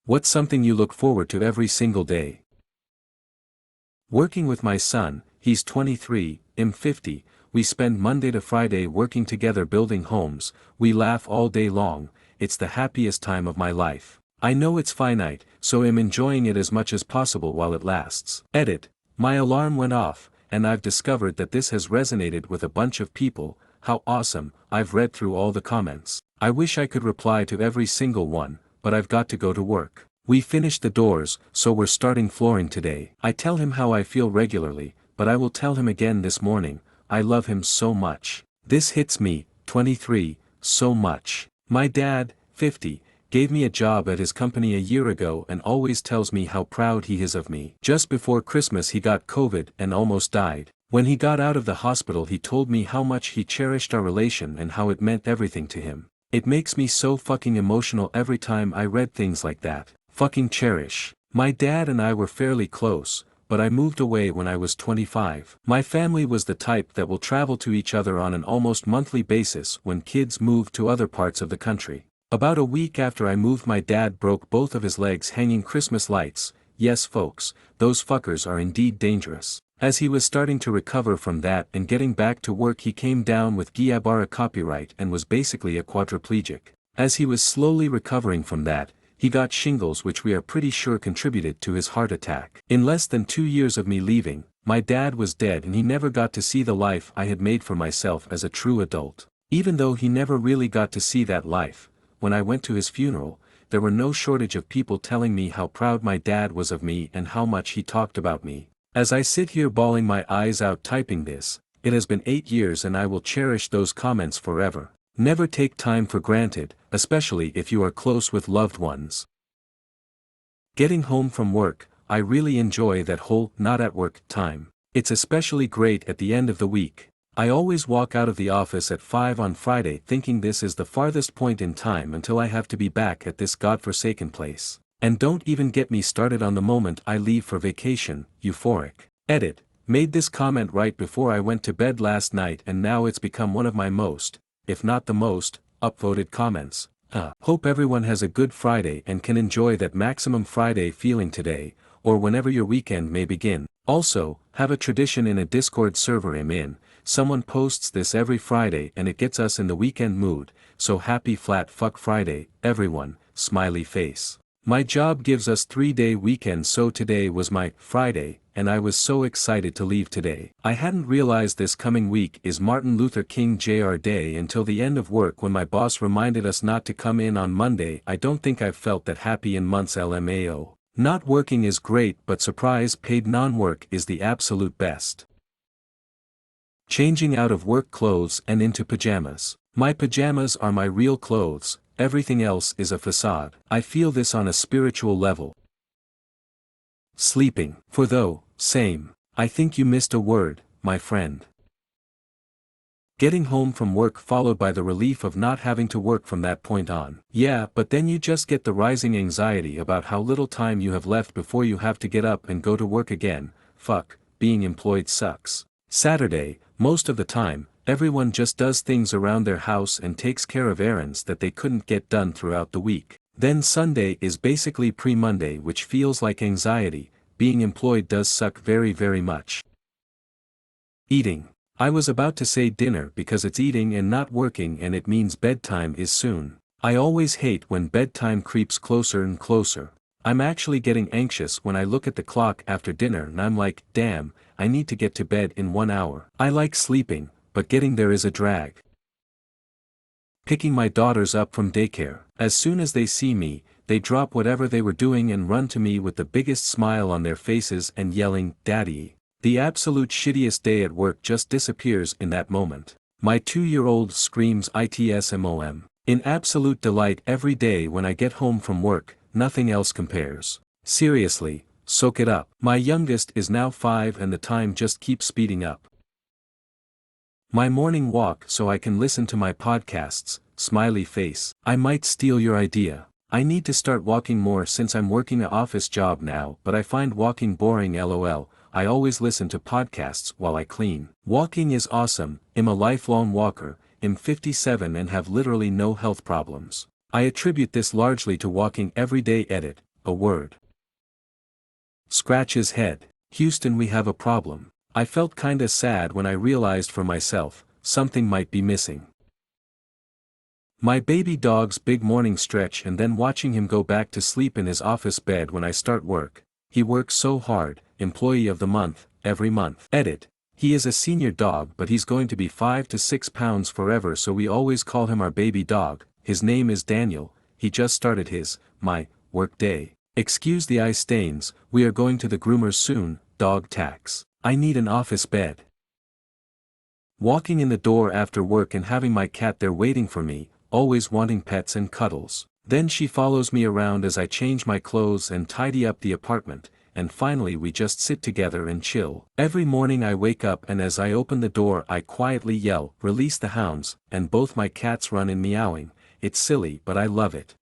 What's something you look forward to every single day? Working with my son, he's 23, I'm 50, we spend Monday to Friday working together building homes, we laugh all day long, it's the happiest time of my life. I know it's finite, so I'm enjoying it as much as possible while it lasts. Edit. My alarm went off, and I've discovered that this has resonated with a bunch of people. How awesome. I've read through all the comments. I wish I could reply to every single one, but I've got to go to work. We finished the doors, so we're starting flooring today. I tell him how I feel regularly, but I will tell him again this morning. I love him so much. This hits me, 23, so much. My dad, 50, gave me a job at his company a year ago and always tells me how proud he is of me. Just before Christmas he got COVID and almost died. When he got out of the hospital he told me how much he cherished our relation and how it meant everything to him. It makes me so fucking emotional every time I read things like that. Fucking cherish. My dad and I were fairly close, but I moved away when I was 25. My family was the type that will travel to each other on an almost monthly basis when kids moved to other parts of the country. About a week after I moved my dad broke both of his legs hanging Christmas lights. Yes folks, those fuckers are indeed dangerous. As he was starting to recover from that and getting back to work he came down with Guillain-Barré copyright and was basically a quadriplegic. As he was slowly recovering from that, he got shingles which we are pretty sure contributed to his heart attack. In less than 2 years of me leaving, my dad was dead and he never got to see the life I had made for myself as a true adult. Even though he never really got to see that life, when I went to his funeral, there were no shortage of people telling me how proud my dad was of me and how much he talked about me. As I sit here bawling my eyes out typing this, it has been 8 years and I will cherish those comments forever. Never take time for granted, especially if you are close with loved ones. Getting home from work, I really enjoy that whole not at work time. It's especially great at the end of the week. I always walk out of the office at 5 on Friday thinking this is the farthest point in time until I have to be back at this godforsaken place. And don't even get me started on the moment I leave for vacation, euphoric. Edit. Made this comment right before I went to bed last night and now it's become one of my most, if not the most, upvoted comments. Hope everyone has a good Friday and can enjoy that maximum Friday feeling today, or whenever your weekend may begin. Also, have a tradition in a Discord server I'm in, someone posts this every Friday and it gets us in the weekend mood, so happy flat fuck Friday, everyone, smiley face. My job gives us 3-day weekends so today was my Friday, and I was so excited to leave today. I hadn't realized this coming week is Martin Luther King Jr. Day until the end of work when my boss reminded us not to come in on Monday. I don't think I've felt that happy in months. LMAO. Not working is great but surprise paid non-work is the absolute best. Changing out of work clothes and into pajamas. My pajamas are my real clothes. Everything else is a facade. I feel this on a spiritual level. Sleeping. For though, same. I think you missed a word, my friend. Getting home from work followed by the relief of not having to work from that point on. Yeah, but then you just get the rising anxiety about how little time you have left before you have to get up and go to work again. Fuck, being employed sucks. Saturday, most of the time, everyone just does things around their house and takes care of errands that they couldn't get done throughout the week. Then Sunday is basically pre-Monday which feels like anxiety. Being employed does suck very very much. Eating. I was about to say dinner because it's eating and not working and it means bedtime is soon. I always hate when bedtime creeps closer and closer. I'm actually getting anxious when I look at the clock after dinner and I'm like, damn, I need to get to bed in 1 hour. I like sleeping, but getting there is a drag. Picking my daughters up from daycare. As soon as they see me, they drop whatever they were doing and run to me with the biggest smile on their faces and yelling, Daddy. The absolute shittiest day at work just disappears in that moment. My 2-year-old screams ITSMOM. In absolute delight every day when I get home from work, nothing else compares. Seriously, soak it up. My youngest is now 5 and the time just keeps speeding up. My morning walk so I can listen to my podcasts, smiley face. I might steal your idea. I need to start walking more since I'm working an office job now but I find walking boring lol. I always listen to podcasts while I clean. Walking is awesome. I'm a lifelong walker. I'm 57 and have literally no health problems. I attribute this largely to walking every day. Edit. a word. Scratch his head. Houston, we have a problem. I felt kinda sad when I realized for myself, something might be missing. My baby dog's big morning stretch and then watching him go back to sleep in his office bed when I start work. He works so hard, employee of the month, every month. Edit. He is a senior dog but he's going to be 5 to 6 pounds forever, so we always call him our baby dog. His name is Daniel. He just started my work day. Excuse the eye stains, we are going to the groomers soon. Dog tax. I need an office bed. Walking in the door after work and having my cat there waiting for me, always wanting pets and cuddles. Then she follows me around as I change my clothes and tidy up the apartment, and finally we just sit together and chill. Every morning I wake up and as I open the door I quietly yell, "Release the hounds," and both my cats run in meowing. It's silly but I love it.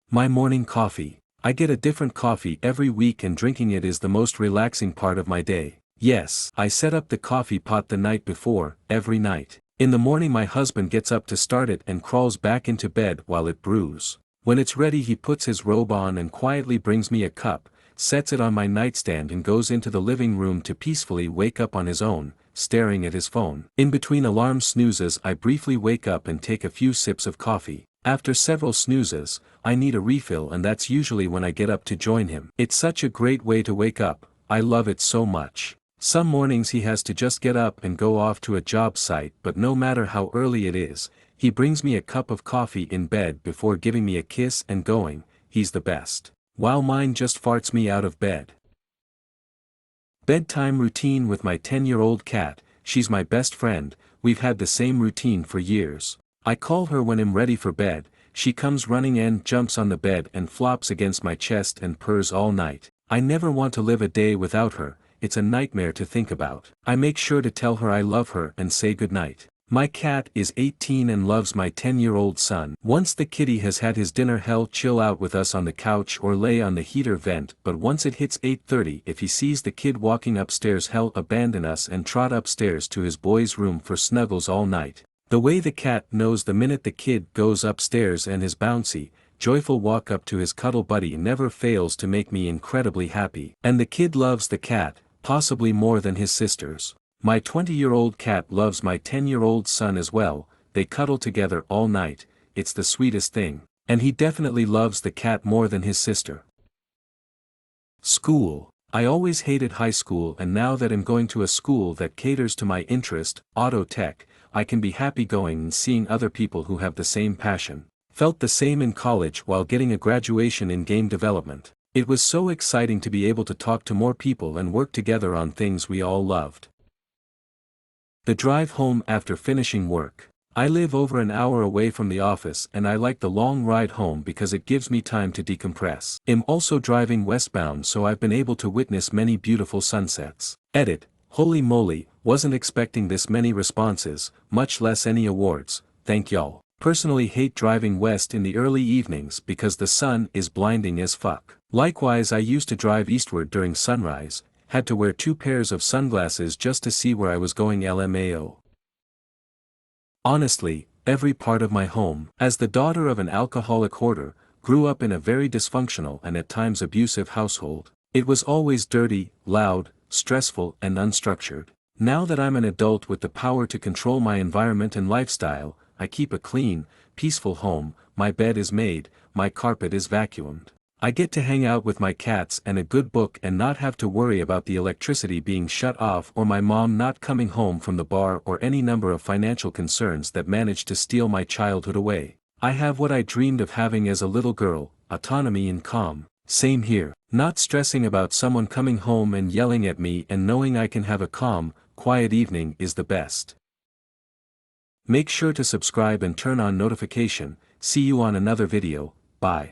My morning coffee. I get a different coffee every week and drinking it is the most relaxing part of my day. Yes, I set up the coffee pot the night before, every night. In the morning my husband gets up to start it and crawls back into bed while it brews. When it's ready he puts his robe on and quietly brings me a cup, sets it on my nightstand and goes into the living room to peacefully wake up on his own, staring at his phone. In between alarm snoozes I briefly wake up and take a few sips of coffee. After several snoozes, I need a refill and that's usually when I get up to join him. It's such a great way to wake up, I love it so much. Some mornings he has to just get up and go off to a job site, but no matter how early it is, he brings me a cup of coffee in bed before giving me a kiss and going. He's the best. While mine just farts me out of bed. Bedtime routine with my 10-year-old cat. She's my best friend, we've had the same routine for years. I call her when I'm ready for bed, she comes running and jumps on the bed and flops against my chest and purrs all night. I never want to live a day without her, it's a nightmare to think about. I make sure to tell her I love her and say goodnight. My cat is 18 and loves my 10-year-old son. Once the kitty has had his dinner he'll chill out with us on the couch or lay on the heater vent, but once it hits 8:30 if he sees the kid walking upstairs he'll abandon us and trot upstairs to his boy's room for snuggles all night. The way the cat knows the minute the kid goes upstairs and his bouncy, joyful walk up to his cuddle buddy never fails to make me incredibly happy. And the kid loves the cat, possibly more than his sisters. My 20-year-old cat loves my 10-year-old son as well, they cuddle together all night, it's the sweetest thing. And he definitely loves the cat more than his sister. School. I always hated high school and now that I'm going to a school that caters to my interest, auto tech, I can be happy going and seeing other people who have the same passion. Felt the same in college while getting a graduation in game development. It was so exciting to be able to talk to more people and work together on things we all loved. The drive home after finishing work. I live over an hour away from the office and I like the long ride home because it gives me time to decompress. I'm also driving westbound so I've been able to witness many beautiful sunsets. Edit. Holy moly, wasn't expecting this many responses, much less any awards, thank y'all. Personally hate driving west in the early evenings because the sun is blinding as fuck. Likewise I used to drive eastward during sunrise, had to wear 2 pairs of sunglasses just to see where I was going LMAO. Honestly, every part of my home, as the daughter of an alcoholic hoarder, grew up in a very dysfunctional and at times abusive household. It was always dirty, loud, stressful and unstructured. Now that I'm an adult with the power to control my environment and lifestyle, I keep a clean, peaceful home, my bed is made, my carpet is vacuumed. I get to hang out with my cats and a good book and not have to worry about the electricity being shut off or my mom not coming home from the bar or any number of financial concerns that managed to steal my childhood away. I have what I dreamed of having as a little girl, autonomy and calm. Same here. Not stressing about someone coming home and yelling at me and knowing I can have a calm, quiet evening is the best. Make sure to subscribe and turn on notification. See you on another video. Bye.